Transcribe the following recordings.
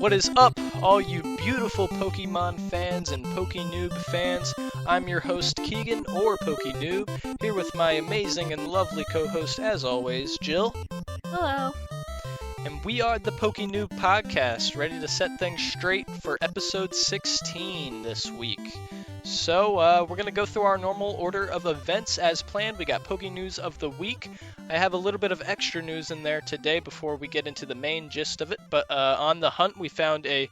What is up, all you beautiful Pokemon fans and PokeNoob fans? I'm your host, Keegan, or PokeNoob, here with my amazing and lovely co-host, as always, Jill. Hello. And we are the PokeNoob Podcast, ready to set things straight for episode 16 this week. So, we're going to go through our normal order of events as planned. We got Poke News of the week. I have a little bit of extra news in there today before we get into the main gist of it. But on the hunt, we found a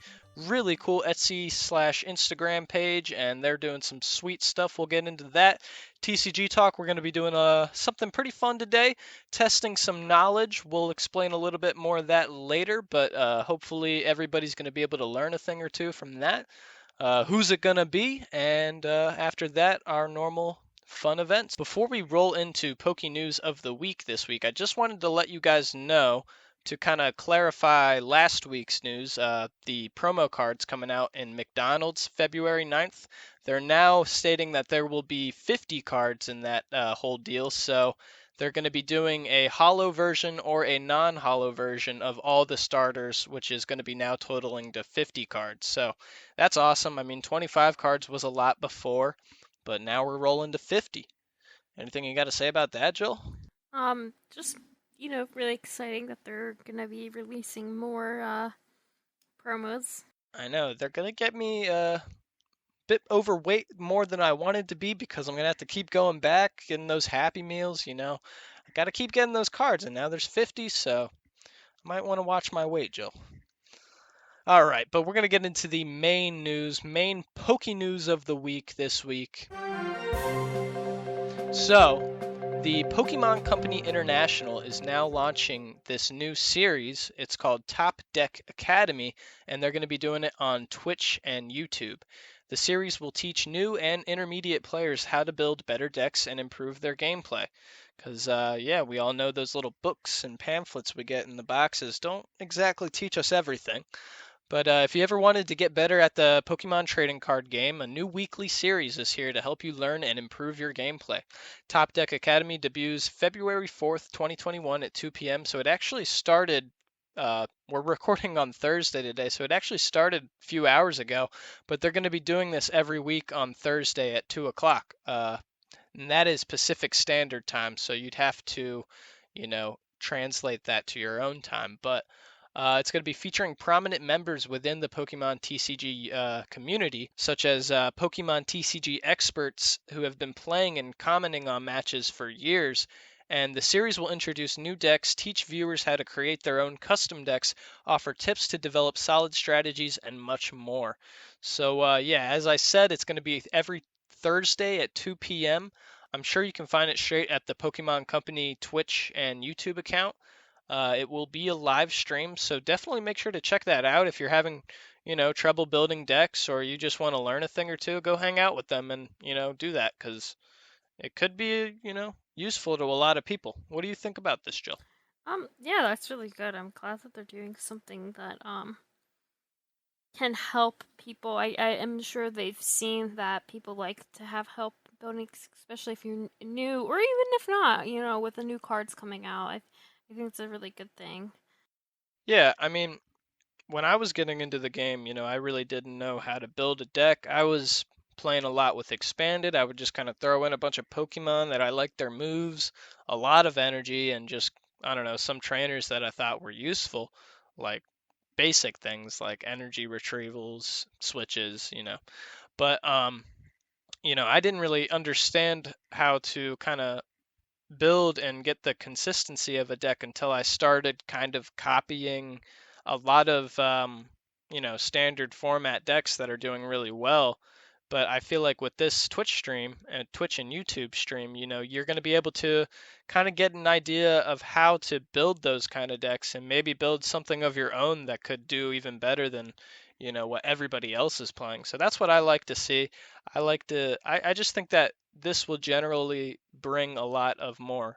really cool Etsy/Instagram page, and they're doing some sweet stuff. We'll get into that. TCG Talk, we're going to be doing something pretty fun today, testing some knowledge. We'll explain a little bit more of that later, but hopefully everybody's going to be able to learn a thing or two from that. Who's it gonna be? And after that, our normal fun events. Before we roll into Poke News of the week this week, I just wanted to let you guys know to kind of clarify last week's news. The promo cards coming out in McDonald's February 9th. They're now stating that there will be 50 cards in that whole deal. So they're going to be doing a holo version or a non-holo version of all the starters, which is going to be now totaling to 50 cards. So that's awesome. I mean, 25 cards was a lot before, but now we're rolling to 50. Anything you got to say about that, Jill? Just, really exciting that they're gonna be releasing more, promos. I know, they're going to get me bit overweight more than I wanted to be because I'm going to have to keep going back, getting those Happy Meals, I got to keep getting those cards, and now there's 50, so I might want to watch my weight, Jill. All right, but we're going to get into the main news, main Poke News of the week this week. So, the Pokemon Company International is now launching this new series. It's called Top Deck Academy, and they're going to be doing it on Twitch and YouTube. The series will teach new and intermediate players how to build better decks and improve their gameplay. Because, we all know those little books and pamphlets we get in the boxes don't exactly teach us everything. But if you ever wanted to get better at the Pokemon trading card game, a new weekly series is here to help you learn and improve your gameplay. Top Deck Academy debuts February 4th, 2021 at 2 p.m. So it actually started, we're recording on Thursday today, so it actually started a few hours ago. But they're going to be doing this every week on Thursday at 2 o'clock. And that is Pacific Standard Time, so you'd have to, translate that to your own time. But it's going to be featuring prominent members within the Pokemon TCG community, such as Pokemon TCG experts who have been playing and commenting on matches for years. And the series will introduce new decks, teach viewers how to create their own custom decks, offer tips to develop solid strategies, and much more. So, as I said, it's going to be every Thursday at 2 p.m. I'm sure you can find it straight at the Pokemon Company Twitch and YouTube account. It will be a live stream, so definitely make sure to check that out. If you're having, trouble building decks or you just want to learn a thing or two, go hang out with them and, do that because it could be, useful to a lot of people. What do you think about this, Jill? Yeah, that's really good. I'm glad that they're doing something that, can help people. I am sure they've seen that people like to have help building, especially if you're new, or even if not, with the new cards coming out. I think it's a really good thing. Yeah, I mean, when I was getting into the game, I really didn't know how to build a deck. I was playing a lot with Expanded. I would just kind of throw in a bunch of Pokemon that I liked their moves, a lot of energy, and just, I don't know, some trainers that I thought were useful, like basic things like energy retrievals, switches, But, I didn't really understand how to kind of build and get the consistency of a deck until I started kind of copying a lot of standard format decks that are doing really well. But I feel like with this Twitch stream and Twitch and YouTube stream, you're going to be able to kind of get an idea of how to build those kind of decks and maybe build something of your own that could do even better than what everybody else is playing. So that's what I like to see. I just think that this will generally bring a lot of more,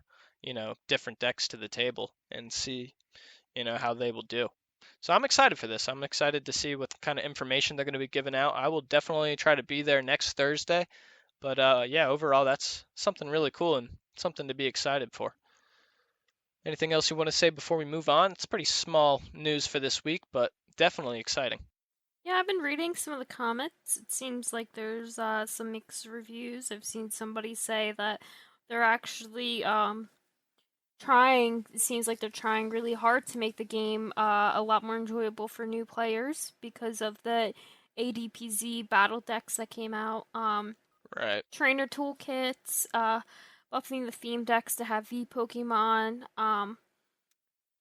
different decks to the table and see, how they will do. So I'm excited for this. I'm excited to see what kind of information they're going to be giving out. I will definitely try to be there next Thursday. But overall, that's something really cool and something to be excited for. Anything else you want to say before we move on? It's pretty small news for this week, but definitely exciting. Yeah, I've been reading some of the comments. It seems like there's some mixed reviews. I've seen somebody say that they're actually trying. It seems like they're trying really hard to make the game a lot more enjoyable for new players because of the ADPZ battle decks that came out. Right. Trainer toolkits, buffing the theme decks to have V Pokemon.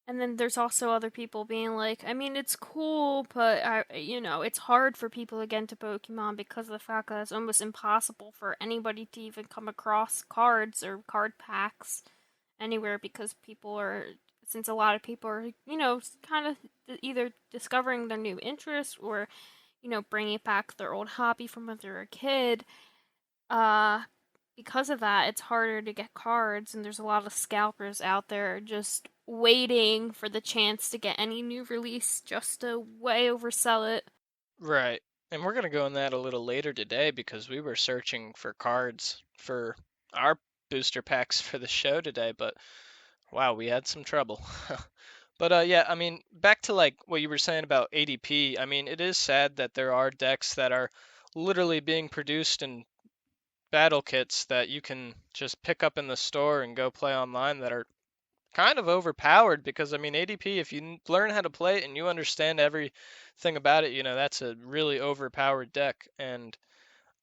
And then there's also other people being like, I mean, it's cool, but it's hard for people to get into Pokemon because of the fact that it's almost impossible for anybody to even come across cards or card packs anywhere because since a lot of people are, kind of either discovering their new interest or, bringing back their old hobby from when they were a kid. Uh, because of that, it's harder to get cards, and there's a lot of scalpers out there just waiting for the chance to get any new release just to way oversell it. Right. And we're going to go in that a little later today because we were searching for cards for our booster packs for the show today, but wow, we had some trouble. But yeah, I mean, back to like what you were saying about ADP. I mean, it is sad that there are decks that are literally being produced in battle kits that you can just pick up in the store and go play online that are kind of overpowered because I mean ADP, if you learn how to play it and you understand everything about it, that's a really overpowered deck. And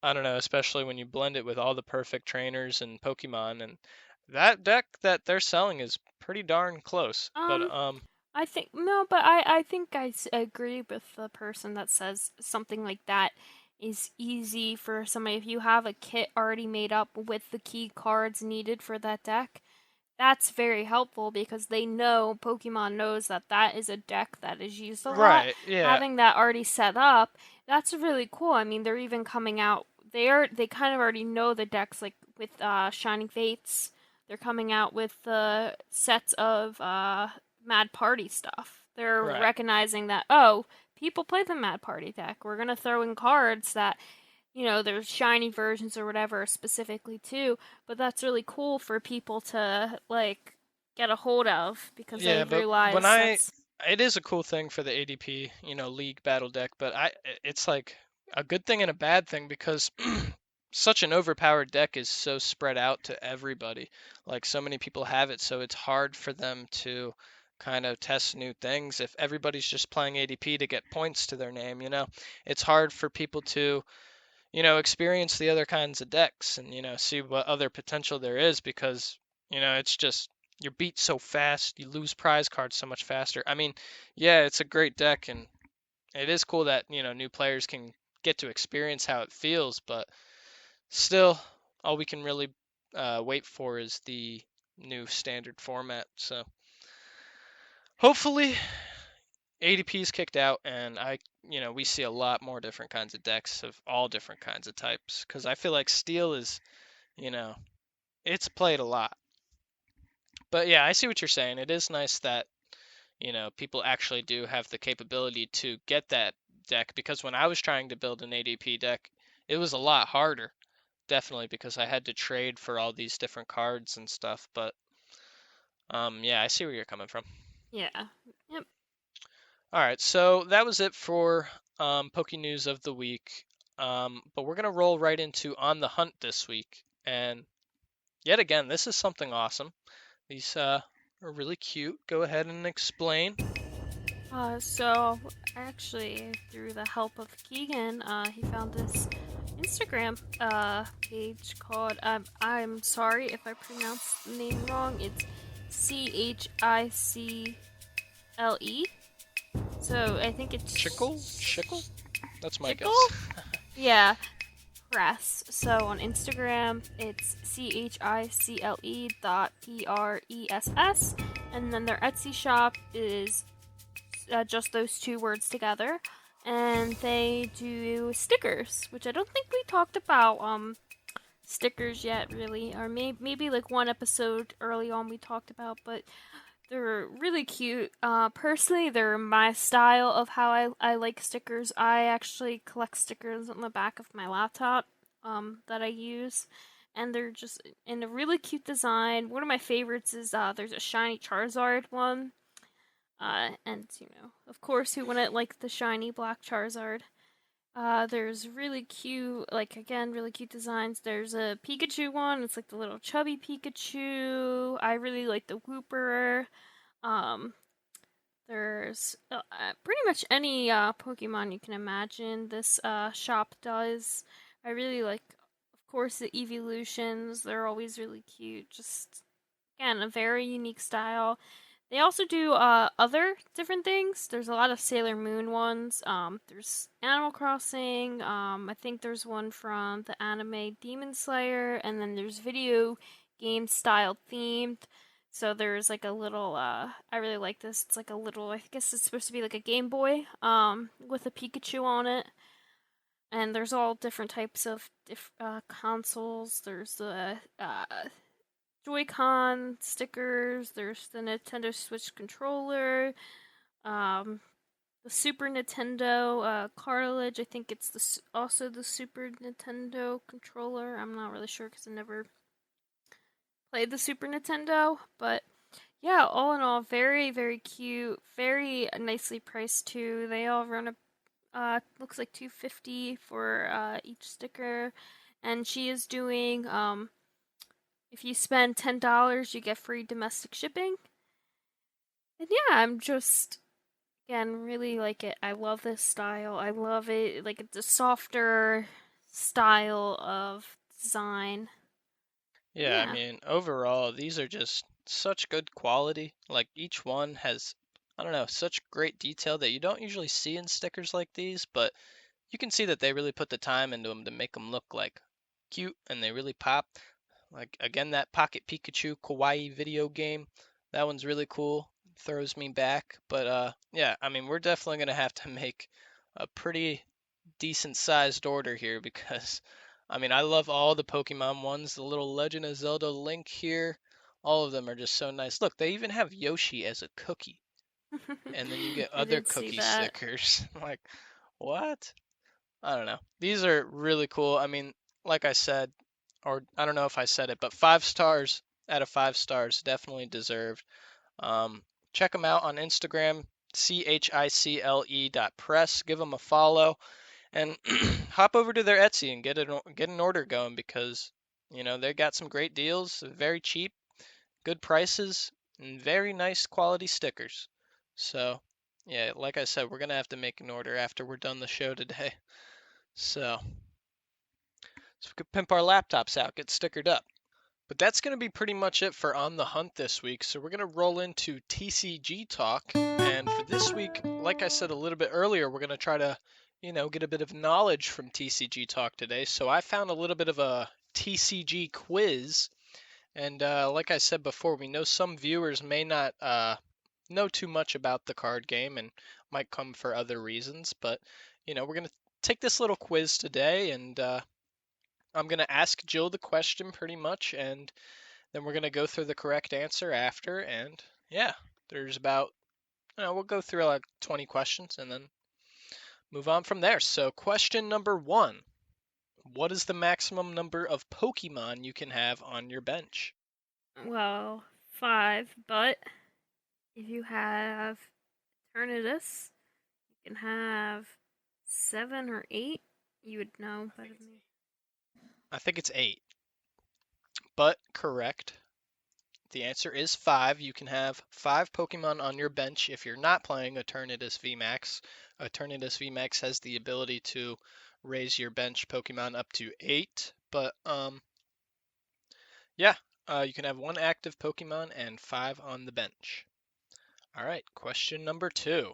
I don't know, especially when you blend it with all the perfect trainers and Pokemon, and that deck that they're selling is pretty darn close. But Um, I think no, but I think agree with the person that says something like that is easy for somebody if you have a kit already made up with the key cards needed for that deck. That's very helpful because they know Pokemon knows that that is a deck that is used a lot. right, yeah, Having that already set up, that's really cool. I mean, they're even coming out. They kind of already know the decks like with Shining Fates. They're coming out with the sets of Mad Party stuff. They're right. recognizing that people play the Mad Party deck. We're gonna throw in cards that there's shiny versions or whatever specifically too, but that's really cool for people to like get a hold of because they Yeah, but when realize I that's it is a cool thing for the ADP, League Battle deck, but it's like a good thing and a bad thing because such an overpowered deck is so spread out to everybody. Like so many people have it, so it's hard for them to kind of test new things. If everybody's just playing ADP to get points to their name, it's hard for people to, experience the other kinds of decks and, see what other potential there is because, it's just you're beat so fast, you lose prize cards so much faster. I mean, yeah, it's a great deck and it is cool that, new players can get to experience how it feels, but still, all we can really wait for is the new standard format. So hopefully ADP is kicked out and we see a lot more different kinds of decks of all different kinds of types because I feel like Steel is, you know, it's played a lot. But yeah, I see what you're saying. It is nice that, people actually do have the capability to get that deck because when I was trying to build an ADP deck, it was a lot harder. Definitely because I had to trade for all these different cards and stuff. But yeah, I see where you're coming from. yeah. Yep. All right, so that was it for Poke News of the week. But we're gonna roll right into On the Hunt this week, and yet again, this is something awesome. These are really cute. Go ahead and explain. So actually, through the help of Keegan, he found this Instagram page called I'm sorry if I pronounce the name wrong. It's CHICLE. So I think it's Chickle? That's my Chickle. guess. Yeah, press. So on Instagram, it's CHICLE.PRESS, and then their Etsy shop is just those two words together. And they do stickers, which I don't think we talked about stickers yet, really, or maybe like one episode early on we talked about, but they're really cute. Personally, they're my style of how I like stickers. I actually collect stickers on the back of my laptop that I use. And they're just in a really cute design. One of my favorites is there's a shiny Charizard one. And of course, who wouldn't like the shiny black Charizard? There's really cute, like again, really cute designs. There's a Pikachu one. It's like the little chubby Pikachu. I really like the Wooper. Um, there's pretty much any Pokemon you can imagine. This shop does. I really like, of course, the evolutions. They're always really cute. Just again, a very unique style. They also do other different things. There's a lot of Sailor Moon ones. There's Animal Crossing. I think there's one from the anime Demon Slayer, and then there's video game style themed. So there's like a little. I really like this. It's like a little. I guess it's supposed to be like a Game Boy. With a Pikachu on it. And there's all different types of consoles. There's the Joy-Con stickers. There's the Nintendo Switch controller. Um, the Super Nintendo cartilage. I think it's also the Super Nintendo controller. I'm not really sure because I never played the Super Nintendo, but yeah, all in all, very very cute, very nicely priced too. They all run a looks like 250 for each sticker, and she is doing if you spend $10, you get free domestic shipping. And yeah, I'm just again really like it. I love this style. I love it. Like it's a softer style of design. Yeah, I Yeah. mean, overall, these are just such good quality. Like each one has, I don't know, such great detail that you don't usually see in stickers like these, but you can see that they really put the time into them to make them look like cute and they really pop. Like again, that Pocket Pikachu Kawaii video game, that one's really cool. Throws me back. But yeah, I mean, we're definitely gonna have to make a pretty decent sized order here because I mean, I love all the Pokemon ones. The little Legend of Zelda Link here, all of them are just so nice. Look, they even have Yoshi as a cookie, and then you get I other did see cookie that. stickers. Like, what? I don't know. These are really cool. I mean, like I said, or I don't know if I said it, but 5 stars out of 5 stars, definitely deserved. Um, Check them out on Instagram, chicle.press. Give them a follow and hop over to their Etsy and get an order going because they got some great deals, very cheap, good prices, and very nice quality stickers. So, yeah, like I said, we're gonna have to make an order after we're done the show today. So we could pimp our laptops out, get stickered up. But that's going to be pretty much it for On the Hunt this week. So we're going to roll into TCG talk. And for this week, like I said a little bit earlier, we're going to try to, get a bit of knowledge from TCG talk today. So I found a little bit of a TCG quiz. And like I said before, we know some viewers may not know too much about the card game and might come for other reasons. But, we're going to take this little quiz today and I'm going to ask Jill the question pretty much, and then we're going to go through the correct answer after. And yeah, there's about, we'll go through like 20 questions and then move on from there. So, question number one: what is the maximum number of Pokemon you can have on your bench? Well, 5, but if you have Eternatus, you can have 7 or 8. You would know better than me. I think it's 8, but correct. The answer is 5. You can have 5 Pokemon on your bench if you're not playing Eternatus VMAX. Eternatus VMAX has the ability to raise your bench Pokemon up to 8, but yeah, you can have 1 active Pokemon and 5 on the bench. All right, question number 2.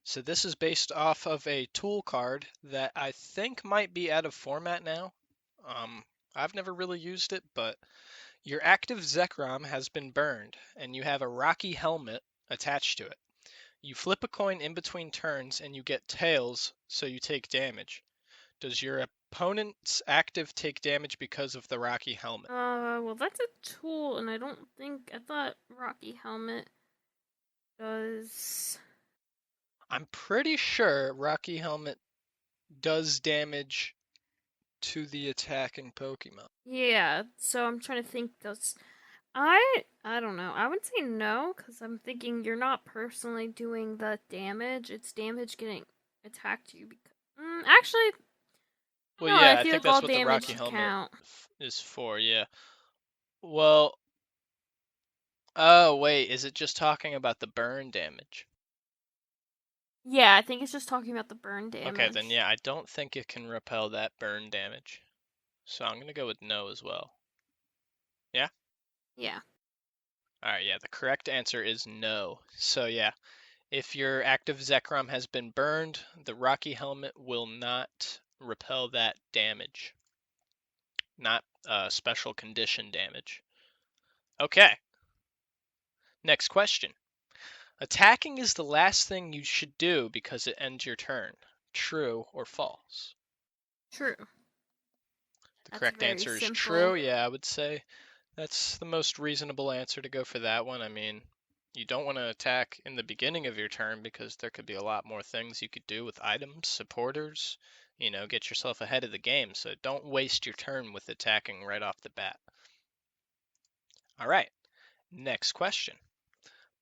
So this is based off of a tool card that I think might be out of format now. I've never really used it, but your active Zekrom has been burned, and you have a rocky helmet attached to it. You flip a coin in between turns, and you get tails, so you take damage. Does your opponent's active take damage because of the rocky helmet? Well, that's a tool, and I thought Rocky Helmet does. I'm pretty sure Rocky Helmet does damage to the attacking Pokemon. Yeah, so I'm trying to think. Does I don't know. I would say no because I'm thinking you're not personally doing the damage. It's damage getting attacked you. Actually, Well, no. I yeah, I feel think like that's all what the damage Rocky should helmet count. is for, yeah. Well, oh, wait, is it just talking about the burn damage? Yeah, I think it's just talking about the burn Okay, then damage. yeah, I don't think it can repel that burn damage. So I'm gonna go with no as well. Yeah? Yeah. Alright, yeah, the correct answer is no. So yeah, if your active Zekrom has been burned, the Rocky helmet will not repel that damage. Not special condition damage. Okay, next question. Attacking is the last thing you should do because it ends your turn. True or false? True. The That's correct very answer is true. simple. Yeah, I would say that's the most reasonable answer to go for that one. I mean, you don't want to attack in the beginning of your turn because there could be a lot more things you could do with items, supporters, get yourself ahead of the game. So don't waste your turn with attacking right off the bat. All right, next question.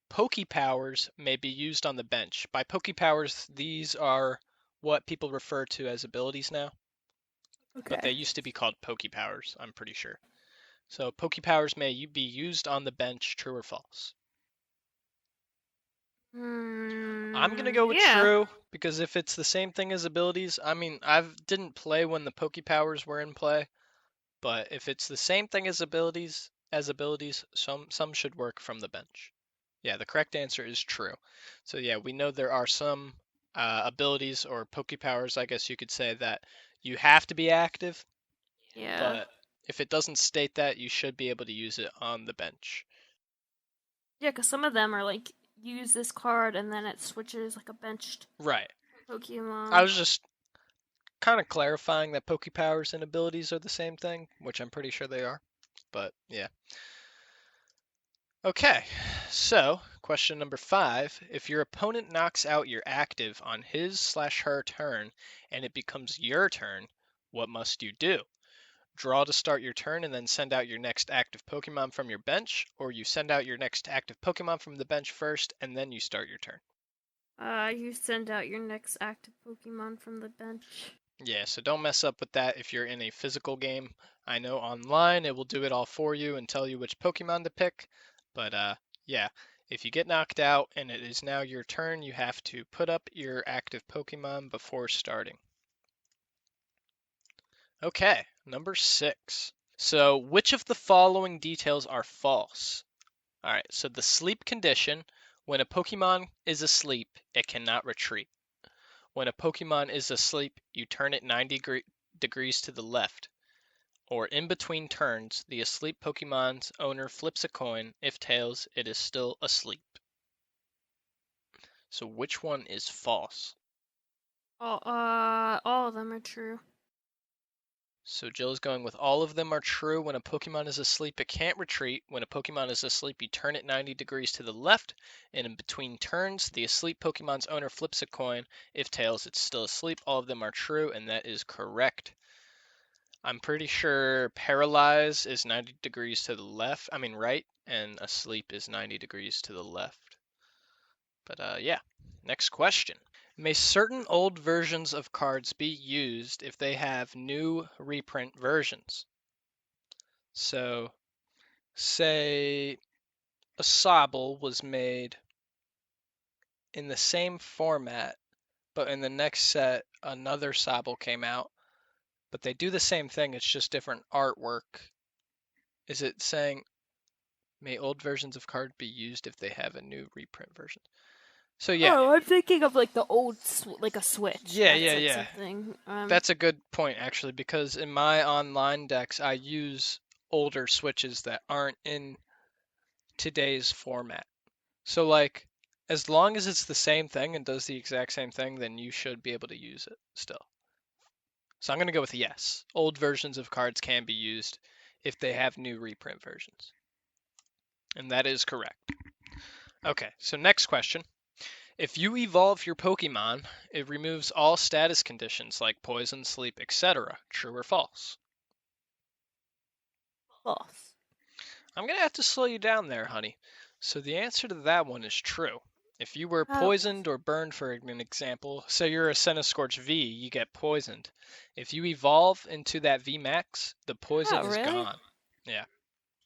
Poke powers may be used on the bench. By poke powers, these are what people refer to as abilities now, but they Okay. used to be called poke powers, I'm pretty sure. So poke powers may be used on the bench, true or false? I'm gonna go with Yeah. true because if it's the same thing as abilities, I mean, I didn't play when the poke powers were in play, but if it's the same thing as abilities, some should work from the bench. Yeah, the correct answer is true. So yeah, we know there are some abilities or poke powers, I guess you could say, that you have to be active, Yeah. but if it doesn't state that, you should be able to use it on the bench. Yeah, because some of them are like use this card and then it switches like a benched Right. I Pokemon. was just kind of clarifying that poke powers and abilities are the same thing, which I'm pretty sure they are. But yeah. Okay, so question number 5. If your opponent knocks out your active on his/her turn and it becomes your turn, what must you do? Draw to start your turn and then send out your next active Pokemon from your bench, or you send out your next active Pokemon from the bench first and then you start your turn. You send out your next active Pokemon from the bench. Yeah, so don't mess up with that if you're in a physical game. I know online it will do it all for you and tell you which Pokemon to pick, but yeah, if you get knocked out and it is now your turn, you have to put up your active Pokemon before starting. Okay, number 6. So, which of the following details are false? All right, so the sleep condition, when a Pokemon is asleep, it cannot retreat. When a Pokemon is asleep, you turn it 90 degrees to the left. Or in between turns, the asleep Pokemon's owner flips a coin. If tails, it is still asleep. So which one is false? All of them are true. So Jill's going with all of them are true. When a Pokemon is asleep, it can't retreat. When a Pokemon is asleep, you turn it 90 degrees to the left. And in between turns, the asleep Pokemon's owner flips a coin. If tails, it's still asleep. All of them are true, and that is correct. I'm pretty sure paralyze is 90 degrees to the left, I mean right, and asleep is 90 degrees to the left. But yeah, next question. May certain old versions of cards be used if they have new reprint versions? So, say a Sobble was made in the same format, but in the next set another Sobble came out, but they do the same thing, it's just different artwork. Is it saying may old versions of cards be used if they have a new reprint version? So yeah, Oh, I'm thinking of like the old, like a Switch yeah, that yeah, said yeah. something. That's a good point actually, because in my online decks I use older Switches that aren't in today's format. So like, as long as it's the same thing and does the exact same thing, then you should be able to use it still. So I'm gonna go with yes. Old versions of cards can be used if they have new reprint versions. And that is correct. Okay, so next question. If you evolve your Pokemon, it removes all status conditions like poison, sleep, etc. True or false? False. I'm going to have to slow you down there, honey. So the answer to that one is true. If you were Oh, poisoned or burned, for an example, say you're a Centiskorch V, you get poisoned. If you evolve into that V Max, the poison oh, is really? gone. Yeah.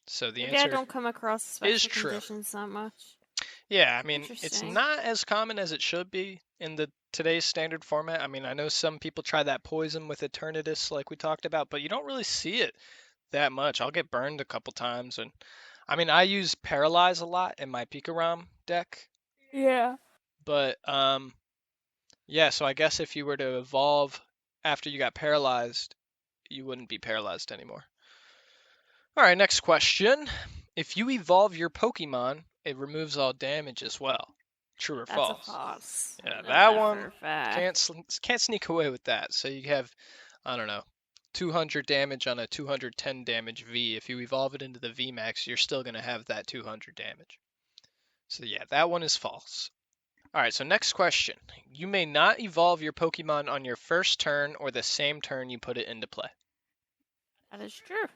So the Maybe I answer don't come across is special true. conditions that much. Yeah, I mean, it's Interesting. not as common as it should be in the today's standard format. I mean, I know some people try that poison with Eternatus like we talked about, but you don't really see it that much. I'll get burned a couple times, and I mean, I use Paralyze a lot in my Pikarom deck, Yeah. but yeah, so I guess if you were to evolve after you got paralyzed, you wouldn't be paralyzed anymore. All right, next question. If you evolve your Pokemon, it removes all damage as well. True or That's a false? false. I Yeah, know that that for one a fact. can't sneak away with that. So you have, I don't know, 200 damage on a 210 damage V. If you evolve it into the V Max, you're still going to have that 200 damage. So yeah, that one is false. All right, so next question. You may not evolve your Pokemon on your first turn or the same turn you put it into play. That is true.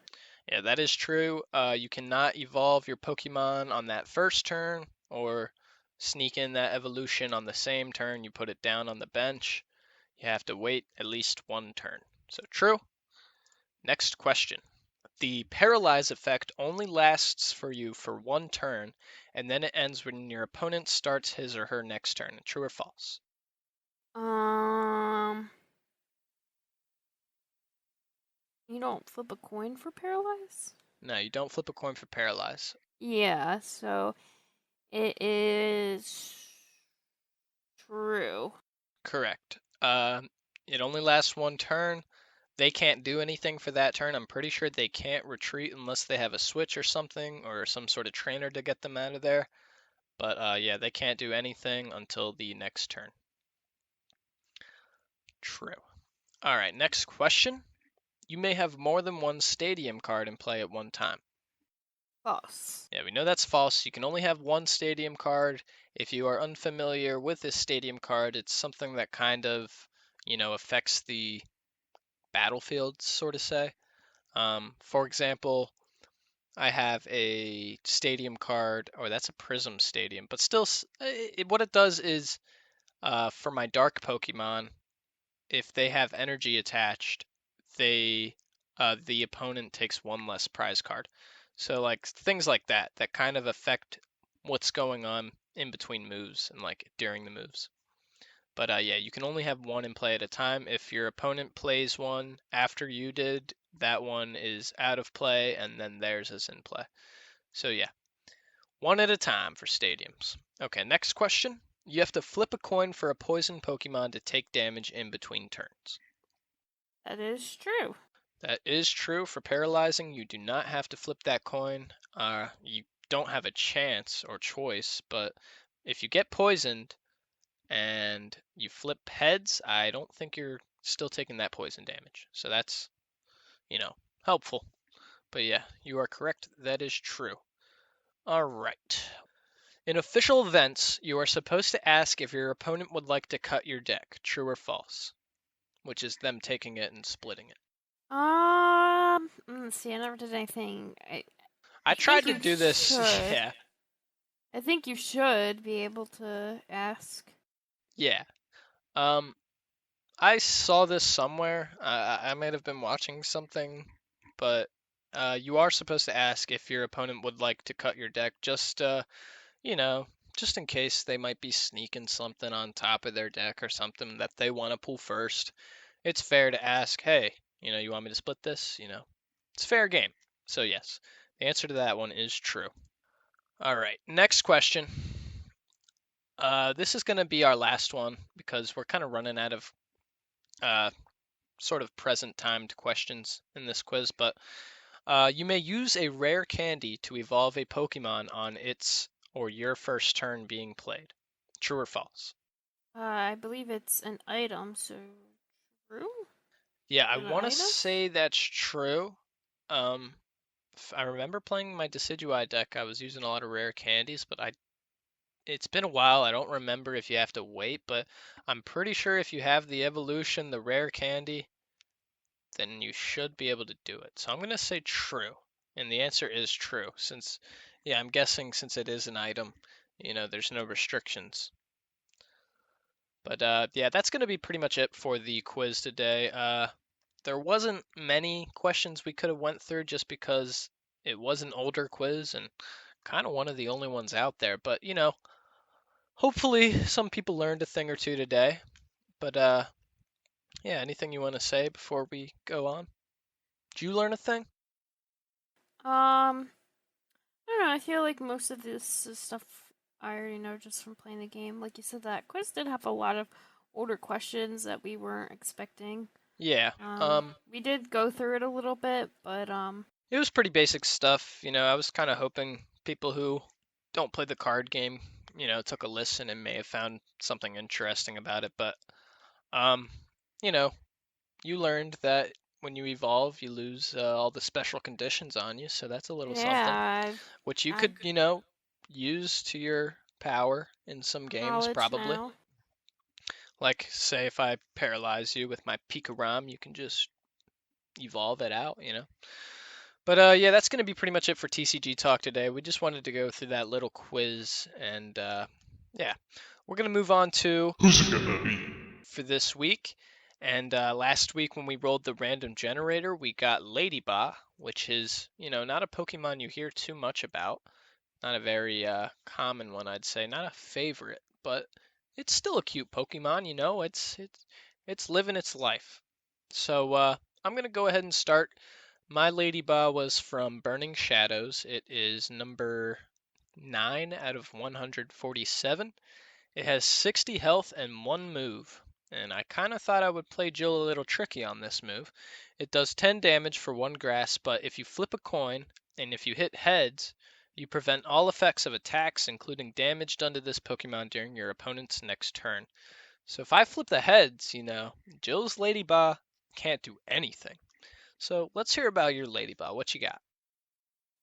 Yeah, that is true. You cannot evolve your Pokemon on that first turn or sneak in that evolution on the same turn you put it down on the bench. You have to wait at least one turn. So true. Next question. The paralyze effect only lasts for you for one turn, and then it ends when your opponent starts his or her next turn. True or false? Um, you don't flip a coin for paralyze? No, you don't flip a coin for paralyze. Yeah, so it is true. Correct. It only lasts one turn. They can't do anything for that turn. I'm pretty sure they can't retreat unless they have a switch or something or some sort of trainer to get them out of there. But yeah, they can't do anything until the next turn. True. All right, next question. You may have more than one stadium card in play at one time. False. Yeah, we know that's false. You can only have one stadium card. If you are unfamiliar with this stadium card, it's something that kind of, affects the battlefield, sort of say. For example, I have a stadium card, or that's a Prism Stadium, but still, what it does is, for my Dark Pokemon, if they have energy attached, the opponent takes one less prize card. So like things like that kind of affect what's going on in between moves and like during the moves. But yeah, you can only have one in play at a time. If your opponent plays one after you did, that one is out of play and then theirs is in play. So yeah, one at a time for stadiums. Okay, next question. You have to flip a coin for a poison Pokemon to take damage in between turns. That is true. That is true for paralyzing. You do not have to flip that coin. You don't have a chance or choice, but if you get poisoned and you flip heads, I don't think you're still taking that poison damage. So that's, helpful. But yeah, you are correct. That is true. All right. In official events, you are supposed to ask if your opponent would like to cut your deck, true or false, which is them taking it and splitting it. See, I never did anything. I I think tried to you do this, should. yeah, I think you should be able to ask. yeah. Um, I saw this somewhere. I might have been watching something, but you are supposed to ask if your opponent would like to cut your deck, you know, just in case they might be sneaking something on top of their deck or something that they want to pull first. It's fair to ask, hey, you want me to split this? It's fair game. So yes, the answer to that one is true. All right, next question. This is going to be our last one because we're kind of running out of uh, sort of present timed questions in this quiz, but you may use a rare candy to evolve a Pokemon on its or your first turn being played. True or false? I believe it's an item, so true? Yeah, I An want to item? say that's true. Um, I remember playing my Decidueye deck. I was using a lot of rare candies, but it's been a while. I don't remember if you have to wait, but I'm pretty sure if you have the evolution, the rare candy, then you should be able to do it. So I'm going to say true. And the answer is true, since, yeah, I'm guessing since it is an item, there's no restrictions. But yeah, that's going to be pretty much it for the quiz today. There wasn't many questions we could have went through just because it was an older quiz and kind of one of the only ones out there. But, hopefully some people learned a thing or two today. But yeah, anything you want to say before we go on? Did you learn a thing? I don't know. I feel like most of this is stuff I already know just from playing the game. Like you said, that quiz did have a lot of older questions that we weren't expecting. Yeah. We did go through it a little bit, but It was pretty basic stuff. I was kind of hoping people who don't play the card game, took a listen and may have found something interesting about it. But, um, you know, you learned that when you evolve, you lose all the special conditions on you. So that's a little something, yeah, which you I could, use to your power in some games, knowledge probably. now. Like, say, if I paralyze you with my Pikarom, you can just evolve it out. But yeah, that's going to be pretty much it for TCG Talk today. We just wanted to go through that little quiz, and yeah, we're going to move on to for this week. And last week when we rolled the random generator, we got Ladybah, which is, not a Pokemon you hear too much about. Not a very common one, I'd say. Not a favorite, but it's still a cute Pokemon. It's living its life. So I'm gonna go ahead and start. My Ladybah was from Burning Shadows. It is number 9 out of 147. It has 60 health and 1 move. And I kind of thought I would play Jill a little tricky on this move. It does 10 damage for 1 grass, but if you flip a coin and if you hit heads, you prevent all effects of attacks, including damage done to this Pokemon during your opponent's next turn. So if I flip the heads, Jill's Ladybah can't do anything. So let's hear about your Ladybah. What you got?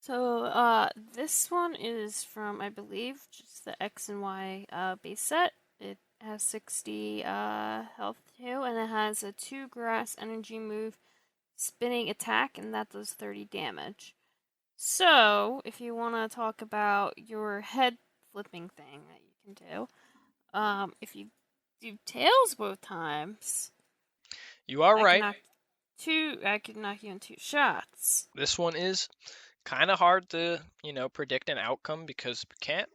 So, this one is from, I believe, just the X and Y base set. It has 60 health too, and it has a 2 grass energy move, spinning attack, and that does 30 damage. So, if you want to talk about your head flipping thing that you can do, if you do tails both times, You are right. I could knock you in 2 shots. This one is kind of hard to, predict an outcome because we can't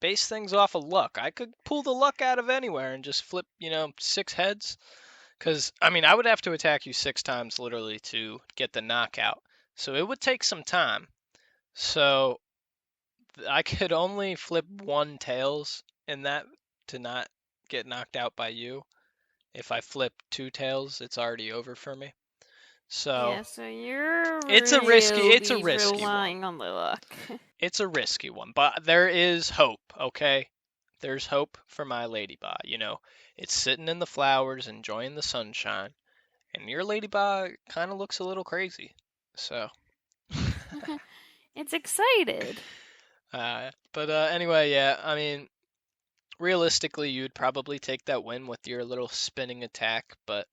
base things off of luck. I could pull the luck out of anywhere and just flip, 6 heads. Because, I would have to attack you 6 times literally to get the knockout. So it would take some time. So I could only flip 1 tails in that to not get knocked out by you. If I flip 2 tails, it's already over for me. So yeah, so you're it's a risky relying one. On the luck. It's a risky one, but there is hope, okay? There's hope for my Ladybah. It's sitting in the flowers, enjoying the sunshine, and your Ladybah kind of looks a little crazy. So it's excited. But anyway, yeah, realistically, you'd probably take that win with your little spinning attack, but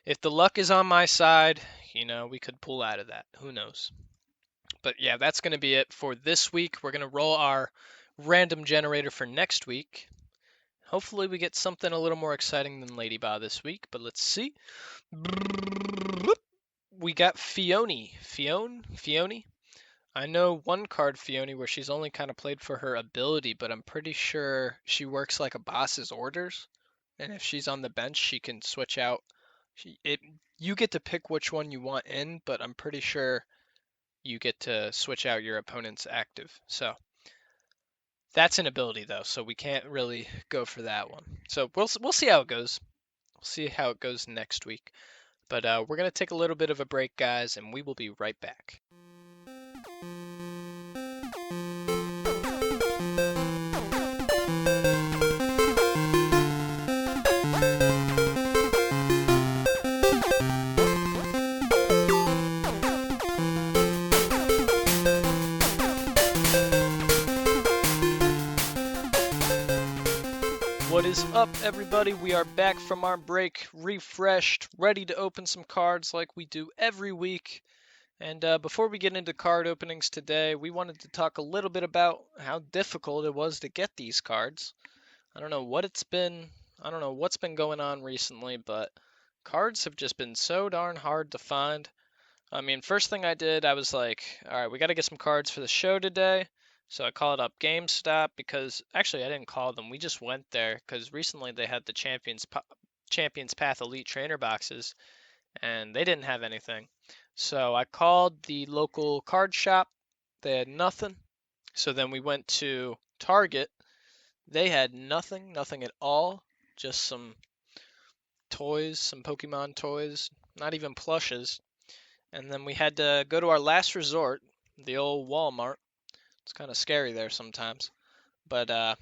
if the luck is on my side, we could pull out of that. Who knows? But yeah, that's going to be it for this week. We're going to roll our random generator for next week. Hopefully we get something a little more exciting than Ladybah this week, but let's see. We got Fione. Fione? I know one card, Fione, where she's only kind of played for her ability, but I'm pretty sure she works like a boss's orders. And if she's on the bench, she can switch out. You get to pick which one you want in, but I'm pretty sure you get to switch out your opponent's active. So that's an ability though, so we can't really go for that one. So we'll see how it goes. We'll see how it goes next week. But we're gonna take a little bit of a break, guys, and we will be right back. What is up, everybody? We are back from our break, refreshed, ready to open some cards like we do every week. And before we get into card openings today, we wanted to talk a little bit about how difficult it was to get these cards. I don't know what it's been, I don't know what's been going on recently, but cards have just been so darn hard to find. I mean, first thing I did, I was like, all right, we got to get some cards for the show today. So I called up GameStop because actually I didn't call them. We just went there because recently they had the Champions Path Elite Trainer boxes and they didn't have anything. So I called the local card shop. They had nothing. So then we went to Target. They had nothing, nothing at all. Just some toys, some Pokemon toys, not even plushes. And then we had to go to our last resort, the old Walmart. It's kind of scary there sometimes. But I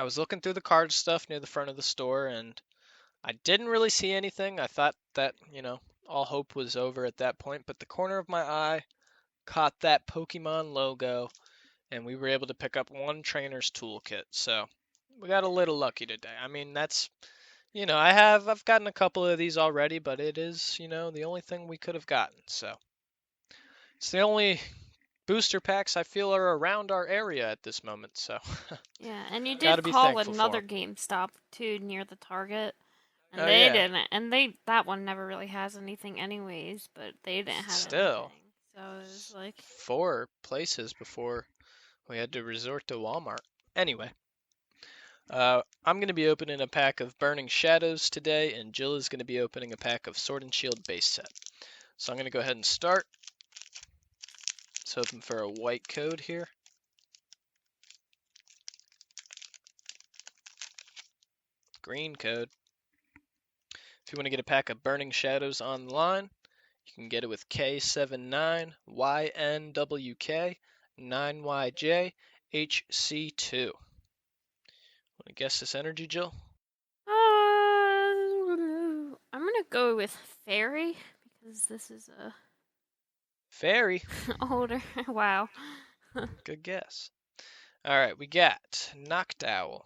was looking through the card stuff near the front of the store and I didn't really see anything. I thought that, all hope was over at that point, but the corner of my eye caught that Pokemon logo and we were able to pick up one trainer's toolkit. So we got a little lucky today. I mean, that's, I've gotten a couple of these already, but it is, the only thing we could have gotten. So it's the only booster packs I feel are around our area at this moment. So Yeah, and you gotta did be call thankful for another 'em. GameStop too near the Target, and Oh they yeah, didn't. And that one never really has anything anyways, but they didn't have still anything. So it was like, 4 places before we had to resort to Walmart. Anyway, I'm going to be opening a pack of Burning Shadows today, and Jill is going to be opening a pack of Sword and Shield base set. So I'm going to go ahead and start. Let's hoping for a white code here. Green code. If you want to get a pack of Burning Shadows online, you can get it with K79YNWK9YJHC2. Want to guess this energy, Jill? I'm gonna go with Fairy because this is a Fairy. older. Wow. Good guess. All right, we got Noctowl,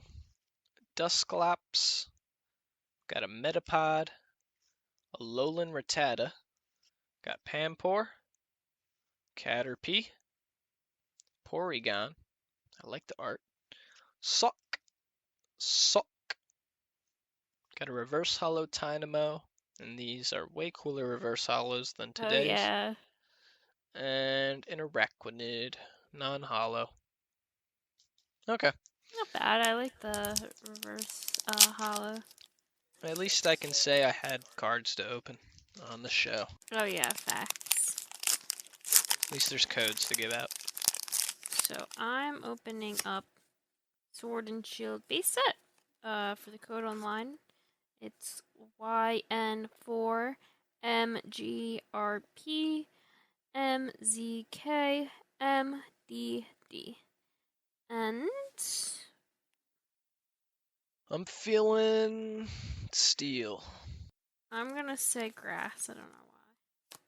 Dusclops, got a Metapod, a Alolan Rattata, got Pampor, Caterpie, Porygon. I like the art. Sock, Sock. Got a Reverse Hollow Tynamo, and these are way cooler Reverse Hollows than Oh today's. yeah. And an Araquanid, non-hollow. Okay. Not bad. I like the reverse hollow. At least I can say I had cards to open on the show. Oh yeah, facts. At least there's codes to give out. So I'm opening up Sword and Shield base set for the code online. It's YN4MGRPMZKMDD. And I'm feeling steel. I'm gonna say grass, I don't know why.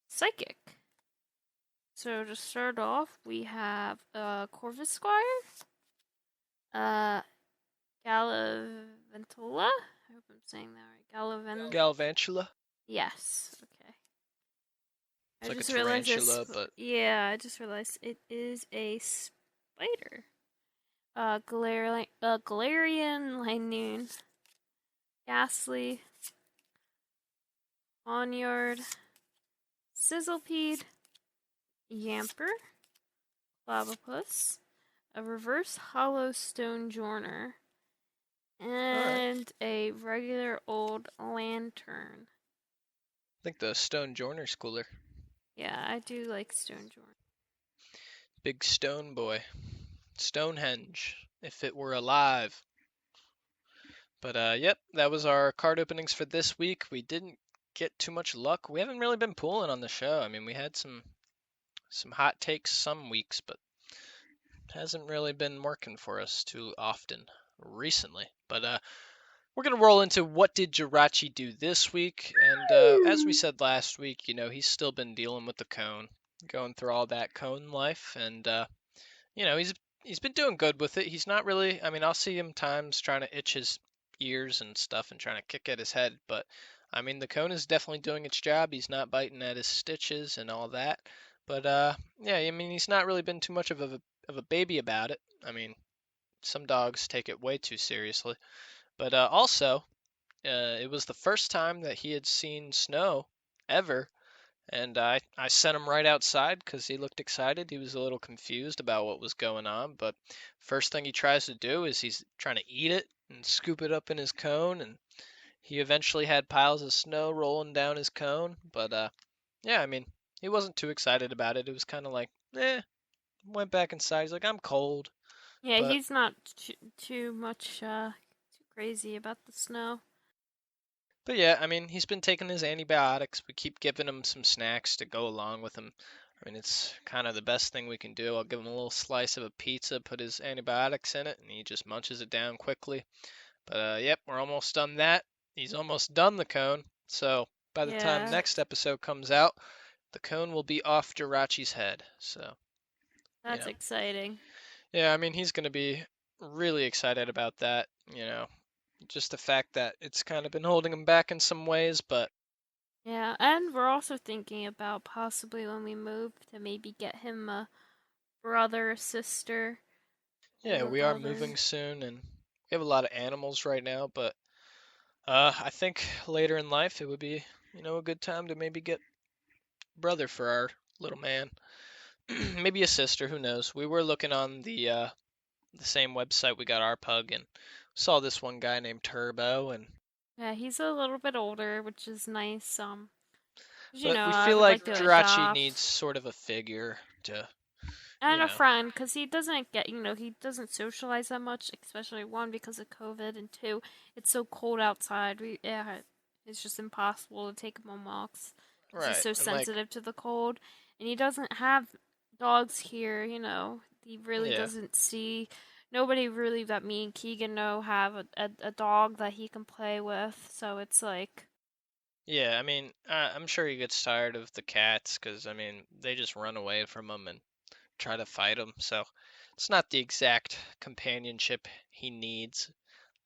Psychic. So to start off, we have Corvusquire, Galaventola. I hope I'm saying that right. Galvantula. Yes. Okay. It's like a tarantula, but Yeah, I just realized it is a spider. Galarian Linoon, Ghastly, Onyard, Sizzlepede, Yamper, Lavapuss, a reverse hollow stone journer, and a regular old lantern. I think the stone joiner's cooler. Yeah, I do like stone journer. Big stone boy. Stonehenge, if it were alive. But yep, that was our card openings for this week. We didn't get too much luck. We haven't really been pulling on the show. I mean, we had some hot takes some weeks, but it hasn't really been working for us too often recently. But we're gonna roll into what did Jirachi do this week, and as we said last week, he's still been dealing with the cone, going through all that cone life, and he's been doing good with it. He's not really. I mean, I'll see him times trying to itch his ears and stuff and trying to kick at his head, but I mean, the cone is definitely doing its job. He's not biting at his stitches and all that. But yeah, I mean, he's not really been too much of a baby about it. I mean, some dogs take it way too seriously. But also, it was the first time that he had seen snow ever, and I sent him right outside because he looked excited. He was a little confused about what was going on, but first thing he tries to do is he's trying to eat it and scoop it up in his cone, and he eventually had piles of snow rolling down his cone. But yeah, I mean, he wasn't too excited about it. It was kind of like, went back inside. He's like, I'm cold. Yeah, But he's not too much too crazy about the snow. But yeah, I mean, he's been taking his antibiotics. We keep giving him some snacks to go along with him. I mean, it's kind of the best thing we can do. I'll give him a little slice of a pizza, put his antibiotics in it, and he just munches it down quickly. But yep, we're almost done that. He's almost done the cone. So by the time Yeah, next episode comes out, the cone will be off Jirachi's head. So, you that's know, exciting. yeah, I mean, he's going to be really excited about that. Just the fact that it's kind of been holding him back in some ways, but Yeah, and we're also thinking about possibly when we move to maybe get him a brother, sister, yeah, older we are brother. moving soon, and we have a lot of animals right now. But I think later in life it would be, a good time to maybe get brother for our little man. Maybe a sister, who knows? We were looking on the same website we got our pug, and saw this one guy named Turbo, and Yeah, he's a little bit older, which is nice. 'Cause, but we I feel would like like to Jirachi needs adopt. sort of a figure to, you And a know, friend, because he doesn't get, he doesn't socialize that much, especially one, because of COVID, and two, it's so cold outside. It's just impossible to take him on walks because he's right, so and like, sensitive to the cold. And he doesn't have dogs here, he really yeah. doesn't see. Nobody really that me and Keegan know have a dog that he can play with, so it's like, Yeah, I mean, I'm sure he gets tired of the cats because, I mean, they just run away from him and try to fight him. So it's not the exact companionship he needs.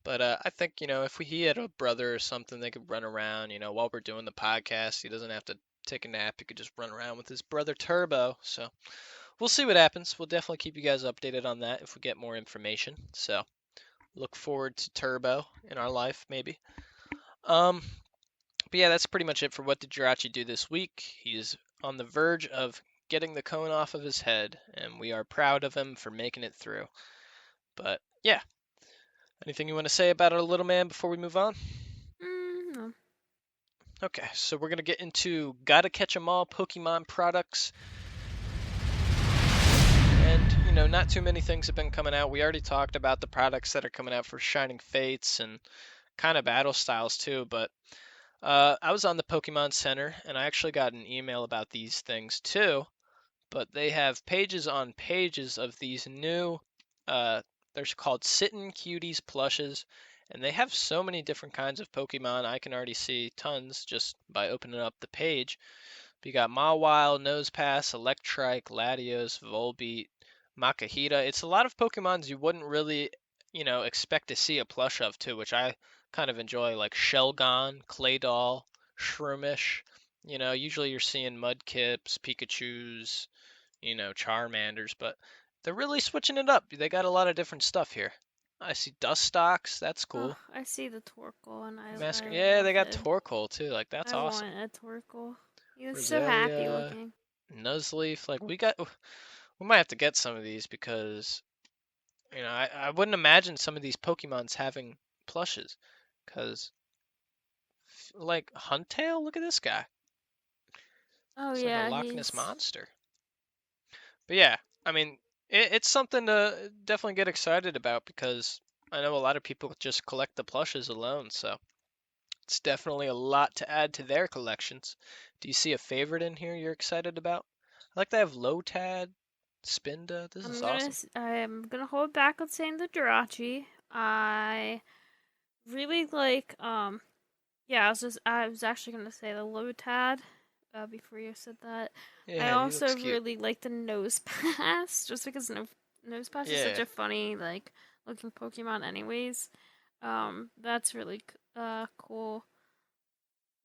But I think, if he had a brother or something, they could run around, while we're doing the podcast. He doesn't have to take a nap. He could just run around with his brother Turbo. So we'll see what happens. We'll definitely keep you guys updated on that if we get more information. So look forward to Turbo in our life, maybe. Um, but yeah, that's pretty much it for what did Jirachi do this week. He's on the verge of getting the cone off of his head, and we are proud of him for making it through. But yeah, anything you want to say about our little man before we move on? no. Okay, so we're gonna get into GottaCatchEm'All Pokemon Products, and not too many things have been coming out. We already talked about the products that are coming out for Shining Fates and kind of battle styles too, but I was on the Pokemon Center and I actually got an email about these things too. But they have pages on pages of these new, uh, they're called Sittin' Cuties plushes, and they have so many different kinds of Pokemon. I can already see tons just by opening up the page. But you got Mawile, Nosepass, Electrike, Latios, Volbeat, Makahita. It's a lot of Pokemons you wouldn't really, expect to see a plush of too, which I kind of enjoy, like Shelgon, Claydol, Shroomish. Usually you're seeing Mudkips, Pikachus, Charmanders, but they're really switching it up. They got a lot of different stuff here. I see Dustox, that's Oh, cool. I see the Torkoal, and I Yeah, they love got it. Torkoal too. Like that's I awesome. want a Torkoal. He was so happy Roselia, looking. Nuzleaf. Like we might have to get some of these because I wouldn't imagine some of these Pokemons having plushes. Cause like Huntail, look at this guy. Oh It's like a yeah, Loch Ness he's. monster. But yeah, I mean, it's something to definitely get excited about because I know a lot of people just collect the plushes alone, so it's definitely a lot to add to their collections. Do you see a favorite in here you're excited about? I like to have Lotad, Spinda. This is awesome. I'm gonna hold back on saying the Jirachi. I really like. Yeah, I was actually gonna say the Lotad. Before you said that, I Yeah, he also looks cute. really like the Nose Pass, just because Nose Pass is such Yeah. a funny looking Pokemon, anyways. That's really cool.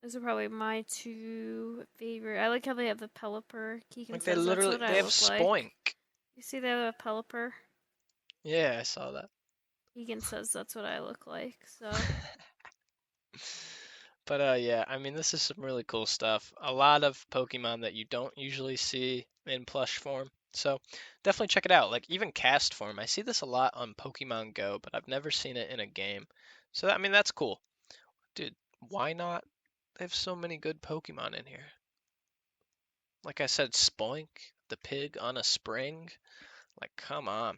Those are probably my two favorite. I like how they have the Pelipper. Keegan Like they says that's literally what I they have look like. Spoink. You see they have a Pelipper? Yeah, I saw that. Keegan says that's what I look like. So But yeah, I mean this is some really cool stuff. A lot of Pokemon that you don't usually see in plush form. So definitely check it out. Like even cast form. I see this a lot on Pokemon Go, but I've never seen it in a game. So I mean that's cool. Dude, why not? They have so many good Pokemon in here. Like I said, Spoink, the pig on a spring. Like come on.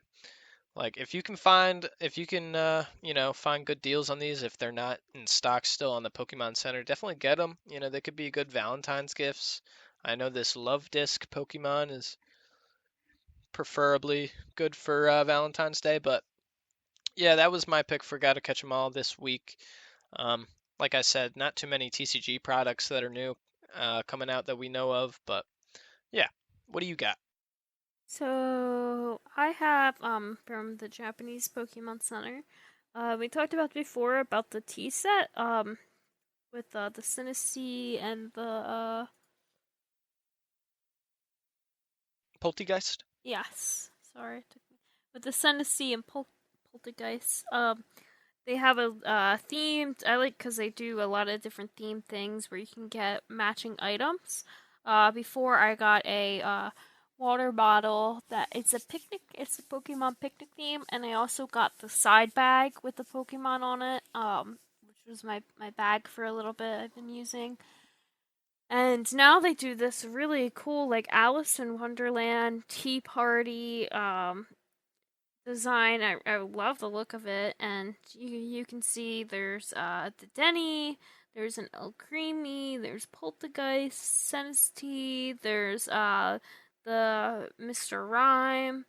Like if you can find good deals on these if they're not in stock still on the Pokemon Center, definitely get them. You know, they could be good Valentine's gifts. I know this Love Disc Pokemon is preferably good for Valentine's Day, but yeah, that was my pick for Gotta Catch 'Em All this week. Um, like I said, not too many TCG products that are new coming out that we know of, but yeah, what do you got? So I have from the Japanese Pokemon Center. We talked about before about the tea set with the Sinistee and the Poltegeist? yes, sorry, with the Sinistee and Poltergeist. They have a themed. I like because they do a lot of different themed things where you can get matching items. Before I got a water bottle that it's a picnic. It's a Pokemon picnic theme, and I also got the side bag with the Pokemon on it. Which was my bag for a little bit. I've been using. And now they do this really cool, like Alice in Wonderland tea party design. I love the look of it, and you can see there's the Denny, there's an El Creamy, there's Poltergeist, Senesti, there's the Mr. Rhyme,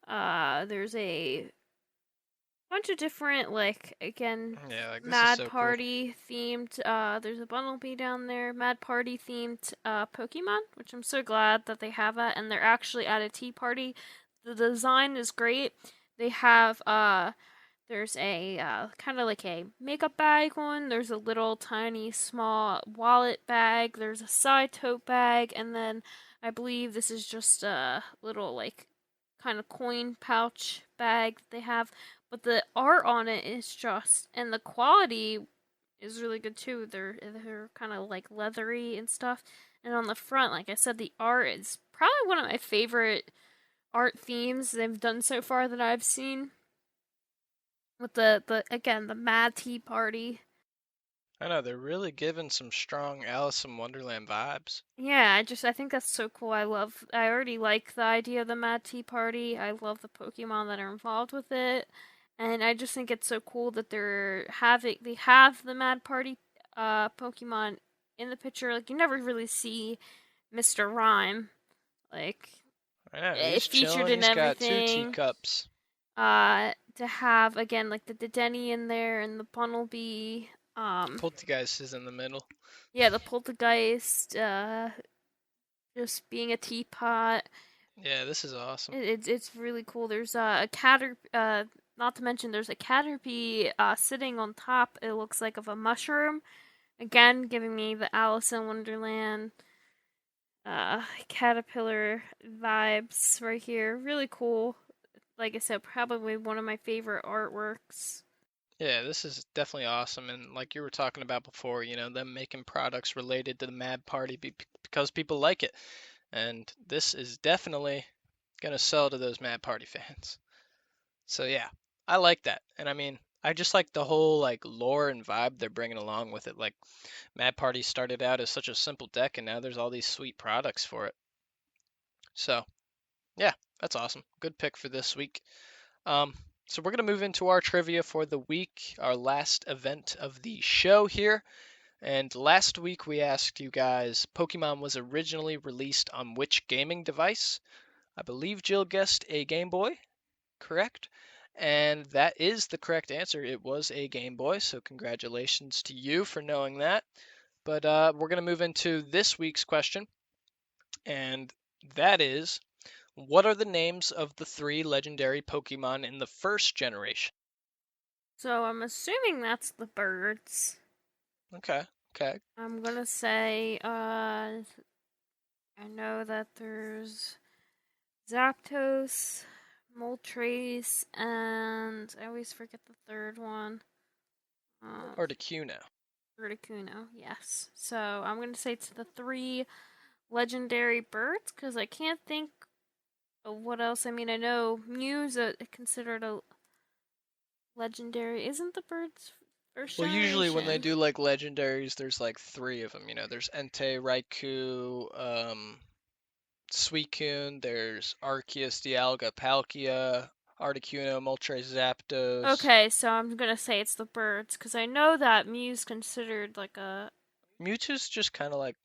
there's a bunch of different like again Yeah, like this is Mad so cool. Party themed. There's a Bumblebee down there, Mad Party themed Pokemon, which I'm so glad that they have that, and they're actually at a tea party. The design is great. They have there's a kind of like a makeup bag one. There's a little tiny small wallet bag. There's a side tote bag, and then I believe this is just a little like kind of coin pouch bag that they have. But the art on it is just, and the quality is really good too. They're kind of like leathery and stuff. And on the front, like I said, the art is probably one of my favorite art themes they've done so far that I've seen. With the again the Mad Tea Party. I know they're really giving some strong Alice in Wonderland vibes. Yeah, I think that's so cool. I already like the idea of the Mad Tea Party. I love the Pokemon that are involved with it. And I just think it's so cool that they have the Mad Party Pokemon in the picture. Like you never really see Mr. Rhyme like I know it he's featured chilling. in He's got two everything. teacups. To have again like the Denny in there and the Bunnelby. Poltergeist is in the middle. Yeah, the Poltergeist, just being a teapot. Yeah, this is awesome. It's really cool. There's a not to mention there's a Caterpie sitting on top. It looks like of a mushroom. Again, giving me the Alice in Wonderland caterpillar vibes right here. Really cool. Like I said, probably one of my favorite artworks. Yeah, this is definitely awesome. And like you were talking about before, them making products related to the Mad Party because people like it. And this is definitely gonna sell to those Mad Party fans. So yeah, I like that. And I mean, I just like the whole like lore and vibe they're bringing along with it. Like Mad Party started out as such a simple deck, and now there's all these sweet products for it. So yeah, that's awesome. Good pick for this week. Um, so we're gonna move into our trivia for the week, our last event of the show here. And last week we asked you guys, Pokemon was originally released on which gaming device? I believe Jill guessed a Game Boy, correct? And that is the correct answer. It was a Game Boy, so congratulations to you for knowing that. But we're going to move into this week's question, and that is, what are the names of the three legendary Pokemon in the first generation? So I'm assuming that's the birds. Okay. Okay. I'm gonna say, I know that there's Zapdos, Moltres, and I always forget the third one. Articuno. Articuno, yes. So I'm gonna say it's the three legendary birds because I can't think of what else. I mean, I know Mew's considered a legendary. Isn't the bird's first Well, usually when they generation? do like legendaries, there's like three of them. There's Entei, Raikou, Suicune, there's Arceus, Dialga, Palkia, Articuno, Moltres, Zapdos. Okay, so I'm gonna say it's the birds because I know that Mew's considered like a Mewtwo's just kind of like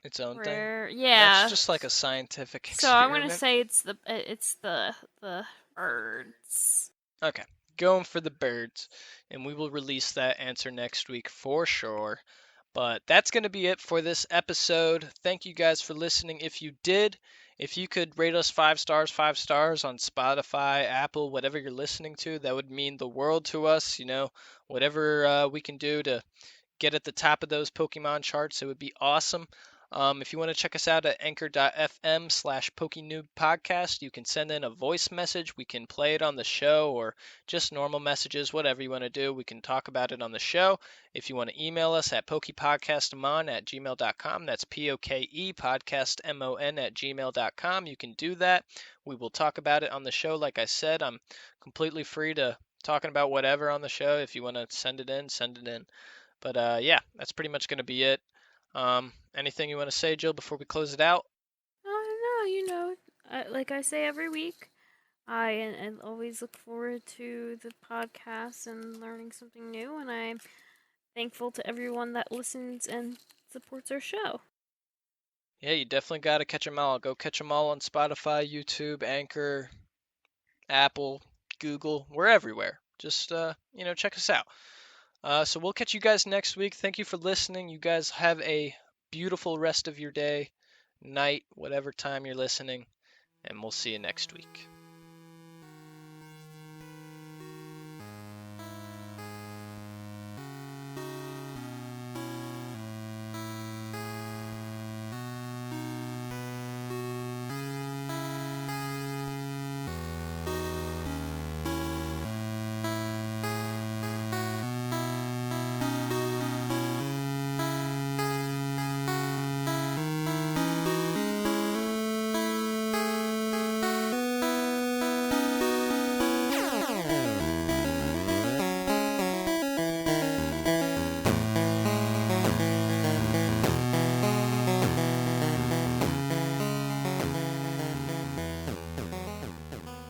its own thing. rare. That's Yeah. just like a scientific So I'm gonna experiment. say it's the birds. Okay, going for the birds, and we will release that answer next week for sure. But that's going to be it for this episode. Thank you guys for listening. If you could rate us 5 stars on Spotify, Apple, whatever you're listening to, that would mean the world to us. Whatever we can do to get at the top of those Pokemon charts, it would be awesome. If you want to check us out at anchor.fm/PokeNoobPodcast, you can send in a voice message. We can play it on the show or just normal messages, whatever you want to do. We can talk about it on the show. If you want to email us at pokepodcastmon@gmail.com, that's POKE podcastmon@gmail.com. You can do that. We will talk about it on the show. Like I said, I'm completely free to talking about whatever on the show. If you want to send it in, send it in. But yeah, that's pretty much going to be it. Anything you want to say, Jill, before we close it out? I don't know. Like I say every week, I always look forward to the podcast and learning something new, and I'm thankful to everyone that listens and supports our show. Yeah, you definitely got to catch them all. Go catch them all on Spotify, YouTube, Anchor, Apple, Google. We're everywhere. Just check us out. So we'll catch you guys next week. Thank you for listening. You guys have a beautiful rest of your day, night, whatever time you're listening, and we'll see you next week.